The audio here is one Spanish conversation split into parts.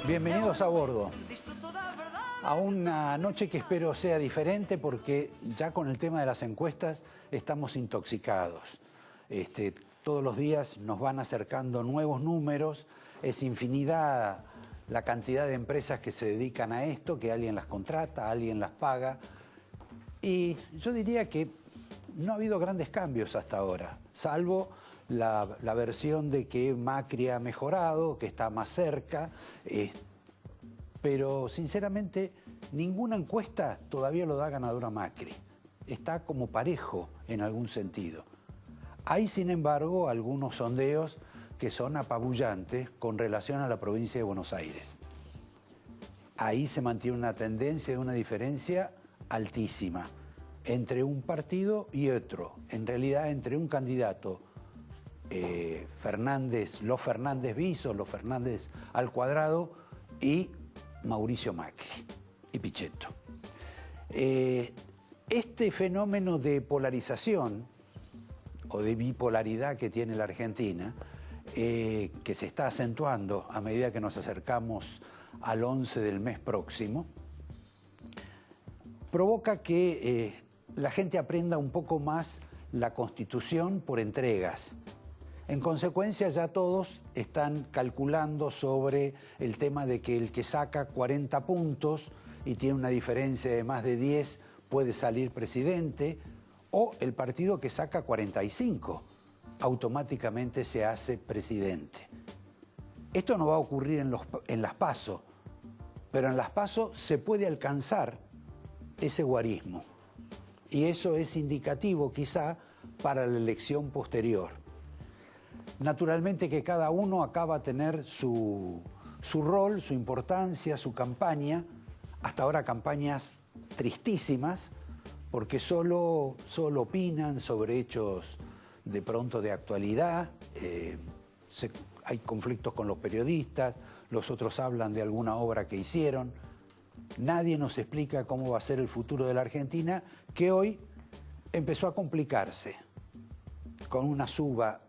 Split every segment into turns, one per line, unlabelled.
Bienvenidos a bordo. A una noche que espero sea diferente porque ya con el tema de las encuestas estamos intoxicados. Todos los días nos van acercando nuevos números, es infinidad la cantidad de empresas que se dedican a esto, que alguien las contrata, alguien las paga. Y yo diría que no ha habido grandes cambios hasta ahora, salvo la versión de que Macri ha mejorado, que está más cerca, pero sinceramente ninguna encuesta todavía lo da ganador a Macri. Está como parejo en algún sentido. Hay, sin embargo, algunos sondeos que son apabullantes con relación a la provincia de Buenos Aires. Ahí se mantiene una tendencia de una diferencia altísima entre un partido y otro. En realidad, entre un candidato, los Fernández bis o los Fernández al cuadrado, y Mauricio Macri y Pichetto. Este fenómeno de polarización o de bipolaridad que tiene la Argentina, que se está acentuando a medida que nos acercamos al 11 del mes próximo, provoca que la gente aprenda un poco más la Constitución por entregas. En consecuencia, ya todos están calculando sobre el tema de que el que saca 40 puntos y tiene una diferencia de más de 10 puede salir presidente, o el partido que saca 45 automáticamente se hace presidente. Esto no va a ocurrir en las PASO, pero en las PASO se puede alcanzar ese guarismo. Y eso es indicativo quizá para la elección posterior. Naturalmente que cada uno acaba a tener su rol, su importancia, su campaña. Hasta ahora campañas tristísimas, porque solo opinan sobre hechos de pronto de actualidad. Hay conflictos con los periodistas, los otros hablan de alguna obra que hicieron. Nadie nos explica cómo va a ser el futuro de la Argentina, que hoy empezó a complicarse con una suba,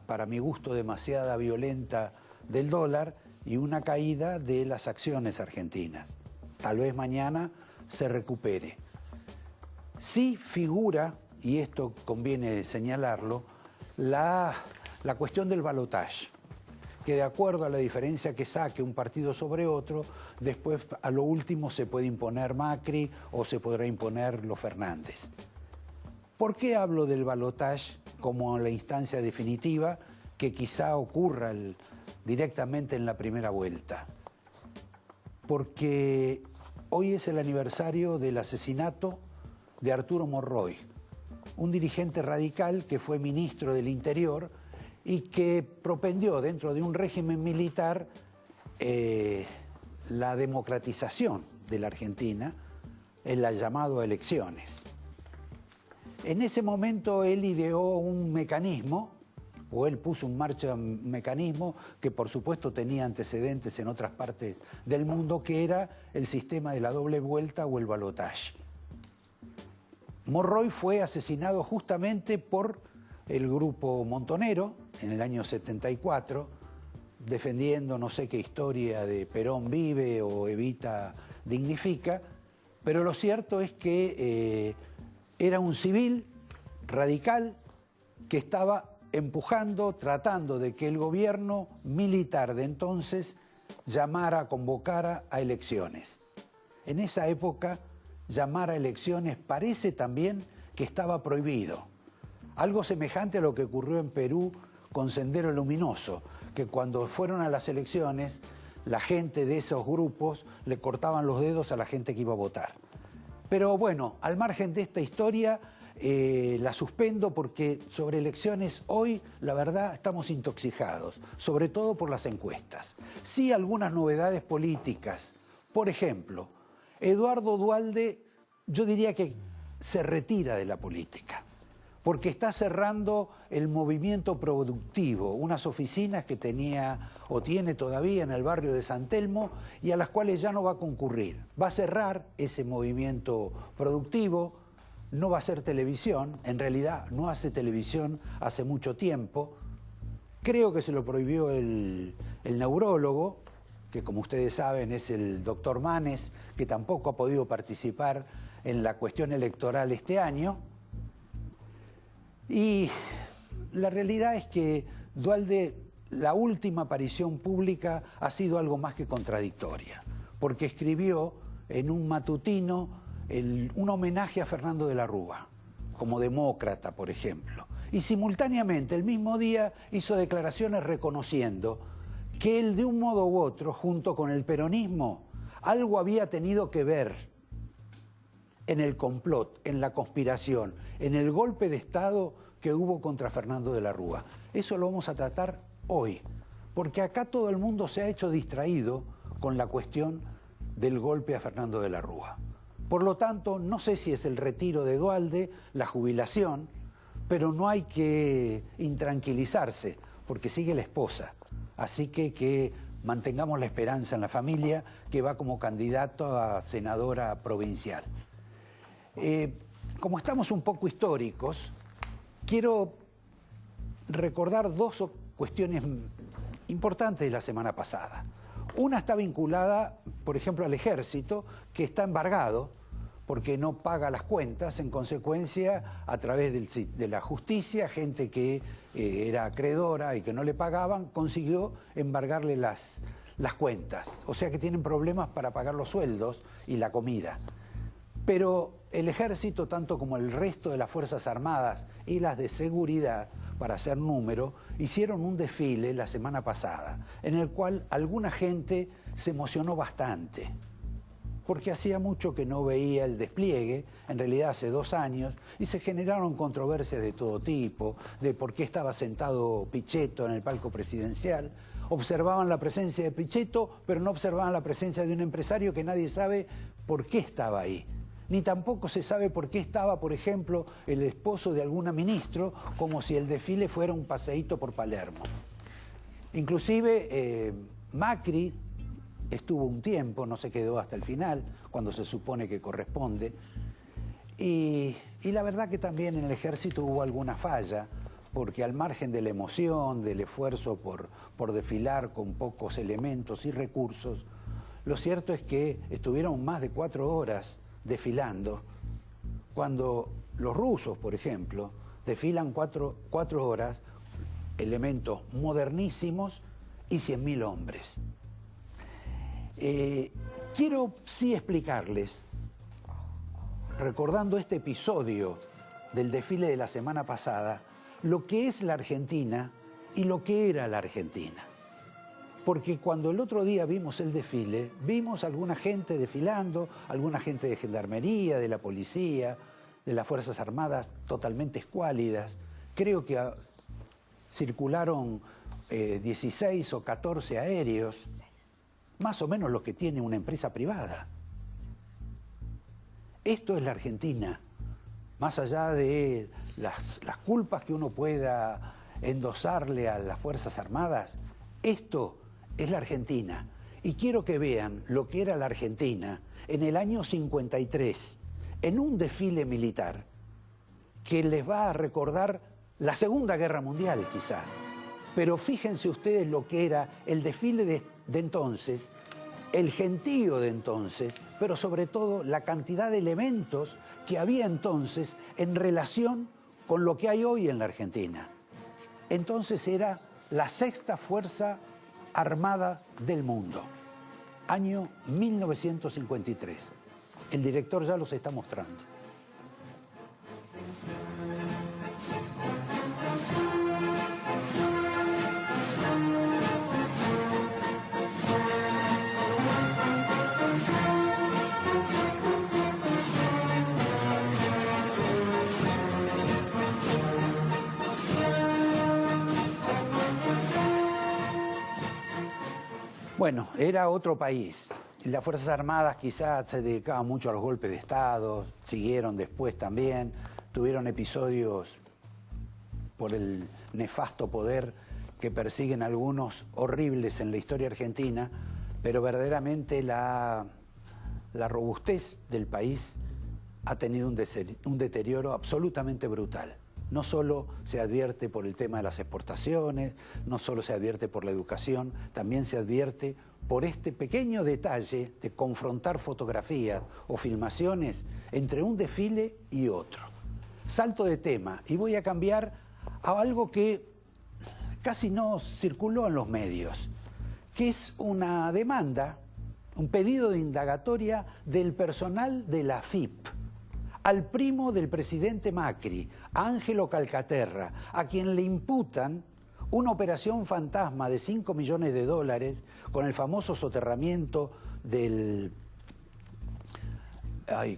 para mi gusto, demasiada violenta del dólar y una caída de las acciones argentinas. Tal vez mañana se recupere. Sí figura, y esto conviene señalarlo, la cuestión del balotaje, que de acuerdo a la diferencia que saque un partido sobre otro, después a lo último se puede imponer Macri o se podrá imponer los Fernández. ¿Por qué hablo del balotaje como la instancia definitiva que quizá ocurra directamente en la primera vuelta? Porque hoy es el aniversario del asesinato de Arturo Monroy, un dirigente radical que fue ministro del Interior y que propendió dentro de un régimen militar la democratización de la Argentina, en la llamada elecciones. En ese momento él ideó un mecanismo, o él puso en marcha un mecanismo que por supuesto tenía antecedentes en otras partes del mundo, que era el sistema de la doble vuelta o el balotaje. Monroy fue asesinado justamente por el grupo Montonero en el año 74, defendiendo no sé qué historia de Perón vive o Evita dignifica, pero lo cierto es que era un civil radical que estaba empujando, tratando de que el gobierno militar de entonces convocara a elecciones. En esa época, llamar a elecciones parece también que estaba prohibido. Algo semejante a lo que ocurrió en Perú con Sendero Luminoso, que cuando fueron a las elecciones, la gente de esos grupos le cortaban los dedos a la gente que iba a votar. Pero bueno, al margen de esta historia, la suspendo porque sobre elecciones hoy, la verdad, estamos intoxicados, sobre todo por las encuestas. Sí, algunas novedades políticas. Por ejemplo, Eduardo Duhalde, yo diría que se retira de la política, porque está cerrando el movimiento productivo, unas oficinas que tenía o tiene todavía en el barrio de San Telmo y a las cuales ya no va a concurrir. Va a cerrar ese movimiento productivo, no va a hacer televisión, en realidad no hace televisión hace mucho tiempo. Creo que se lo prohibió el neurólogo, que como ustedes saben es el doctor Manes, que tampoco ha podido participar en la cuestión electoral este año. Y la realidad es que Duhalde, la última aparición pública ha sido algo más que contradictoria, porque escribió en un matutino un homenaje a Fernando de la Rúa, como demócrata, por ejemplo. Y simultáneamente, el mismo día, hizo declaraciones reconociendo que él, de un modo u otro, junto con el peronismo, algo había tenido que ver en el complot, en la conspiración, en el golpe de Estado que hubo contra Fernando de la Rúa. Eso lo vamos a tratar hoy, porque acá todo el mundo se ha hecho distraído con la cuestión del golpe a Fernando de la Rúa. Por lo tanto, no sé si es el retiro de Duhalde, la jubilación, pero no hay que intranquilizarse, porque sigue la esposa. Así que mantengamos la esperanza en la familia, que va como candidato a senadora provincial. Como estamos un poco históricos, quiero recordar dos cuestiones importantes de la semana pasada. Una está vinculada, por ejemplo, al ejército, que está embargado porque no paga las cuentas. En consecuencia, a través de la justicia, gente que era acreedora y que no le pagaban, consiguió embargarle las cuentas. O sea que tienen problemas para pagar los sueldos y la comida. Pero el ejército, tanto como el resto de las Fuerzas Armadas y las de seguridad, para hacer número, hicieron un desfile la semana pasada, en el cual alguna gente se emocionó bastante, porque hacía mucho que no veía el despliegue, en realidad hace 2 años, y se generaron controversias de todo tipo, de por qué estaba sentado Pichetto en el palco presidencial. Observaban la presencia de Pichetto, pero no observaban la presencia de un empresario que nadie sabe por qué estaba ahí. Ni tampoco se sabe por qué estaba, por ejemplo, el esposo de algún ministro, como si el desfile fuera un paseíto por Palermo. Inclusive Macri estuvo un tiempo, no se quedó hasta el final, cuando se supone que corresponde. Y la verdad que también en el ejército hubo alguna falla, porque al margen de la emoción, del esfuerzo por desfilar con pocos elementos y recursos, lo cierto es que estuvieron más de 4 horas desfilando, cuando los rusos, por ejemplo, desfilan 4 horas, elementos modernísimos y 100.000 hombres. Quiero sí explicarles, recordando este episodio del desfile de la semana pasada, lo que es la Argentina y lo que era la Argentina. Porque cuando el otro día vimos el desfile, vimos alguna gente desfilando, alguna gente de gendarmería, de la policía, de las Fuerzas Armadas totalmente escuálidas. Creo que circularon 16 o 14 aéreos, más o menos lo que tiene una empresa privada. Esto es la Argentina, más allá de las culpas que uno pueda endosarle a las Fuerzas Armadas. Esto es la Argentina. Y quiero que vean lo que era la Argentina en el año 53, en un desfile militar que les va a recordar la Segunda Guerra Mundial, quizá. Pero fíjense ustedes lo que era el desfile de entonces, el gentío de entonces, pero sobre todo la cantidad de elementos que había entonces en relación con lo que hay hoy en la Argentina. Entonces era la 6ª Fuerza Armada del mundo, año 1953. El director ya los está mostrando. Bueno, era otro país. Las Fuerzas Armadas quizás se dedicaban mucho a los golpes de Estado, siguieron después también, tuvieron episodios por el nefasto poder que persiguen algunos horribles en la historia argentina, pero verdaderamente la robustez del país ha tenido un deterioro absolutamente brutal. No solo se advierte por el tema de las exportaciones, no solo se advierte por la educación, también se advierte por este pequeño detalle de confrontar fotografías o filmaciones entre un desfile y otro. Salto de tema y voy a cambiar a algo que casi no circuló en los medios, que es una demanda, un pedido de indagatoria del personal de la AFIP al primo del presidente Macri, Ángelo Calcaterra, a quien le imputan una operación fantasma de 5 millones de dólares con el famoso soterramiento del...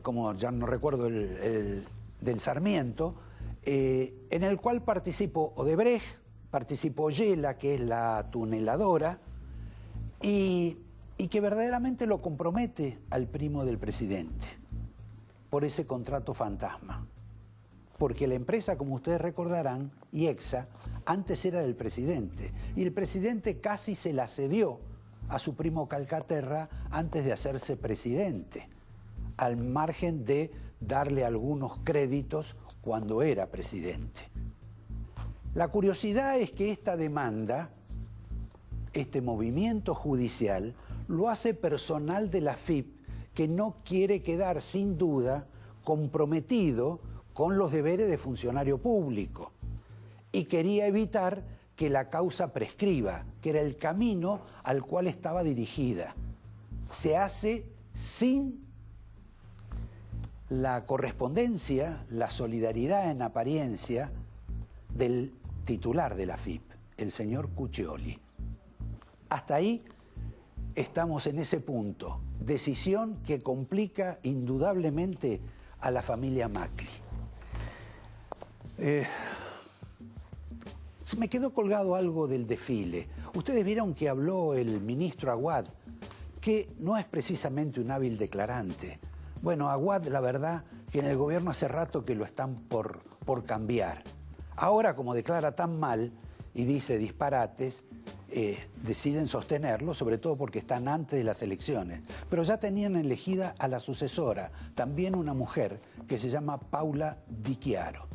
como ya no recuerdo del Sarmiento, en el cual participó Odebrecht, participó Yela, que es la tuneladora, y que verdaderamente lo compromete al primo del presidente por ese contrato fantasma. Porque la empresa, como ustedes recordarán, IEXA, antes era del presidente, y el presidente casi se la cedió a su primo Calcaterra antes de hacerse presidente, al margen de darle algunos créditos cuando era presidente. La curiosidad es que esta demanda, este movimiento judicial, lo hace personal de la AFIP, que no quiere quedar sin duda comprometido con los deberes de funcionario público y quería evitar que la causa prescriba, que era el camino al cual estaba dirigida. Se hace sin la correspondencia, la solidaridad en apariencia del titular de la AFIP, el señor Cuccioli. Hasta ahí estamos en ese punto. Decisión que complica indudablemente a la familia Macri. Se me quedó colgado algo del desfile. Ustedes vieron que habló el ministro Aguad, que no es precisamente un hábil declarante. Bueno, Aguad, la verdad, que en el gobierno hace rato que lo están por cambiar. Ahora, como declara tan mal y dice disparates, deciden sostenerlo, sobre todo porque están antes de las elecciones. Pero ya tenían elegida a la sucesora, también una mujer, que se llama Paula Di Chiaro.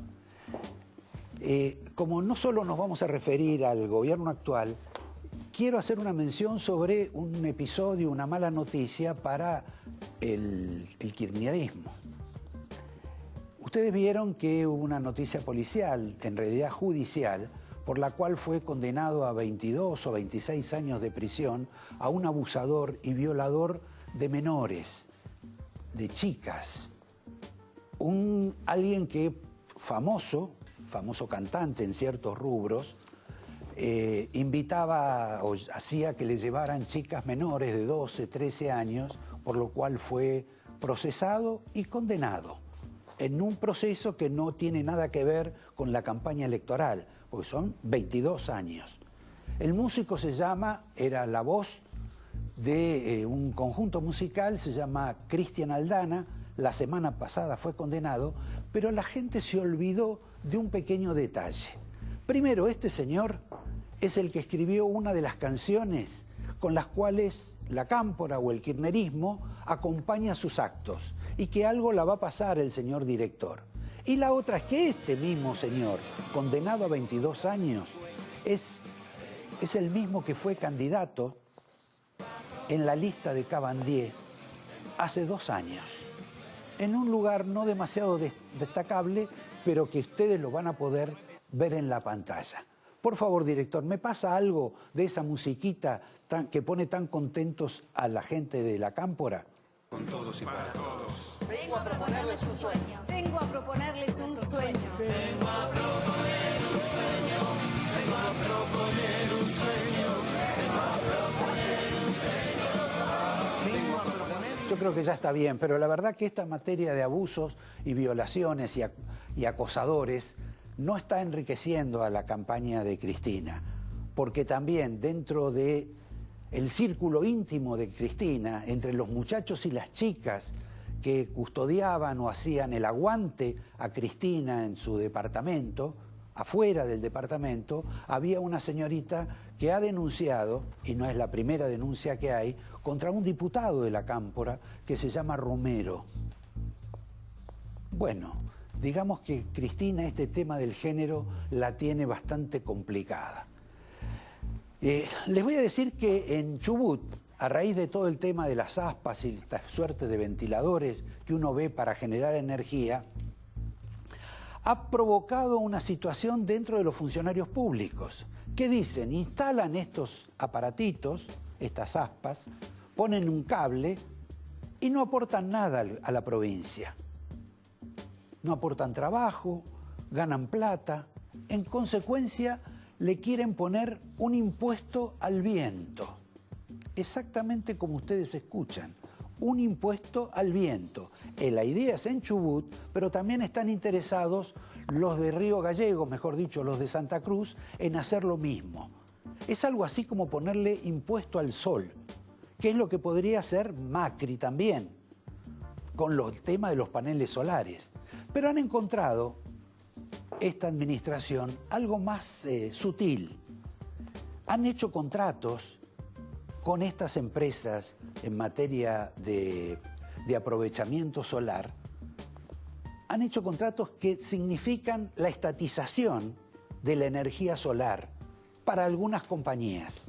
Como no solo nos vamos a referir al gobierno actual, quiero hacer una mención sobre un episodio, una mala noticia para el kirchnerismo. Ustedes vieron que hubo una noticia policial, en realidad judicial, por la cual fue condenado a 22 o 26 años de prisión a un abusador y violador de menores, de chicas. Alguien que famoso cantante en ciertos rubros, invitaba o hacía que le llevaran chicas menores de 12, 13 años, por lo cual fue procesado y condenado en un proceso que no tiene nada que ver con la campaña electoral, porque son 22 años. El músico era la voz de un conjunto musical, se llama Cristian Aldana. La semana pasada fue condenado, pero la gente se olvidó de un pequeño detalle. Primero, este señor es el que escribió una de las canciones con las cuales la cámpora o el kirchnerismo acompaña sus actos, y que algo la va a pasar el señor director. Y la otra es que este mismo señor, condenado a 22 años, es el mismo que fue candidato en la lista de Cabandier hace 2 años, en un lugar no demasiado destacable, pero que ustedes lo van a poder ver en la pantalla. Por favor, director, ¿me pasa algo de esa musiquita que pone tan contentos a la gente de la cámpora?
Con todos y para todos.
Vengo a proponerles un sueño.
Vengo a proponerles un sueño.
Vengo a proponer un sueño. Vengo a proponer un sueño. Vengo a proponer un sueño. Vengo a proponer.
Yo creo que ya está bien, pero la verdad que esta materia de abusos y violaciones y acosadores no está enriqueciendo a la campaña de Cristina, porque también dentro de el círculo íntimo de Cristina, entre los muchachos y las chicas que custodiaban o hacían el aguante a Cristina en su departamento, afuera del departamento, había una señorita que ha denunciado, y no es la primera denuncia que hay, contra un diputado de la cámpora que se llama Romero. Bueno, digamos que Cristina este tema del género la tiene bastante complicada. Les voy a decir que en Chubut, a raíz de todo el tema de las aspas y esta suerte de ventiladores que uno ve para generar energía, ha provocado una situación dentro de los funcionarios públicos. ¿Qué dicen? Instalan estos aparatitos, estas aspas, ponen un cable y no aportan nada a la provincia. No aportan trabajo, ganan plata. En consecuencia, le quieren poner un impuesto al viento. Exactamente como ustedes escuchan, un impuesto al viento. La idea es en Chubut, pero también están interesados los de Río Gallegos, mejor dicho, los de Santa Cruz, en hacer lo mismo. Es algo así como ponerle impuesto al sol, que es lo que podría hacer Macri también, con el tema de los paneles solares. Pero han encontrado esta administración algo más sutil. Han hecho contratos con estas empresas en materia de aprovechamiento solar. Han hecho contratos que significan la estatización de la energía solar para algunas compañías.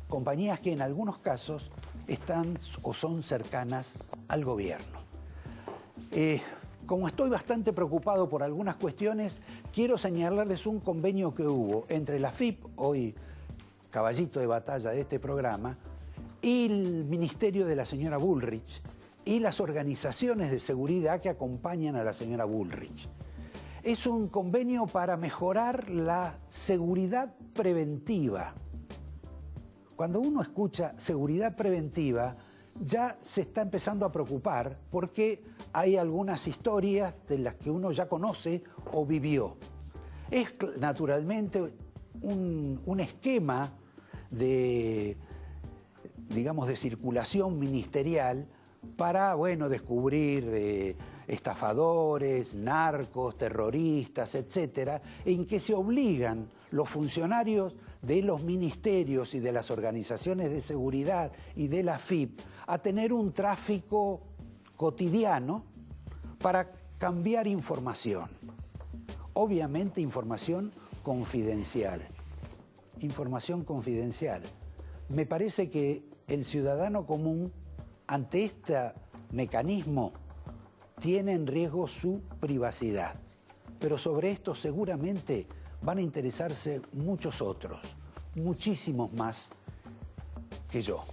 Compañías que en algunos casos están o son cercanas al gobierno. Como estoy bastante preocupado por algunas cuestiones, quiero señalarles un convenio que hubo entre la FIP, hoy caballito de batalla de este programa, y el ministerio de la señora Bullrich y las organizaciones de seguridad que acompañan a la señora Bullrich. Es un convenio para mejorar la seguridad preventiva. Cuando uno escucha seguridad preventiva, ya se está empezando a preocupar porque hay algunas historias de las que uno ya conoce o vivió. Es naturalmente un esquema de, digamos, de circulación ministerial para, bueno, descubrir estafadores, narcos, terroristas, etcétera, en que se obligan los funcionarios de los ministerios y de las organizaciones de seguridad y de la FIP a tener un tráfico cotidiano para cambiar información. Obviamente información confidencial. Información confidencial. Me parece que el ciudadano común, ante este mecanismo, tiene en riesgo su privacidad. Pero sobre esto seguramente van a interesarse muchos otros, muchísimos más que yo.